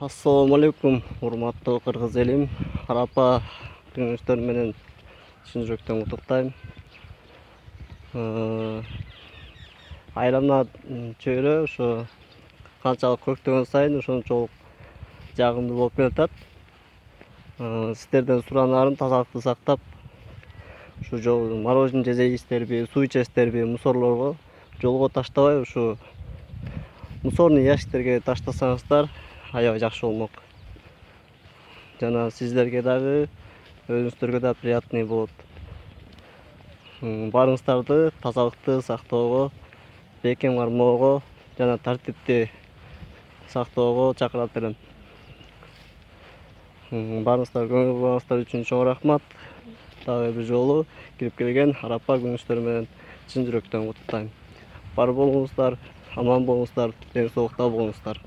Assalamu alaikum, урматтуу кыргыз элим. Арапа күнүңүздөр менен чын жүрөктөн куттуктайм. Айлана чөйрө ошо канчалык көктөгөн сайын ошончолук жагымдуу болуп келатат. Сиздерден суранарым тазалыкты сактап, ушу жол мороженое жейсиздерби, суу ичесиздерби, мусорлорго жолго таштабай ушу мусорный ящиктерге таштасаңыздар аябай жакшы болмок. Жана сиздерге дагы, өзүңүздөргө да приятный болот. Барыңыздарды тазалыкты сактоого, бекем кармоого жана тартипти сактоого чакырат элем. Барыңыздар көңүл бурганыңыздар үчүн чоң рахмат. Дагы бир жолу кирип келген Арапа күнүңүздөр менен чын жүрөктөн куттуктайм. Бар болуңуздар, аман болуңуздар, ден соолукта болуңуздар.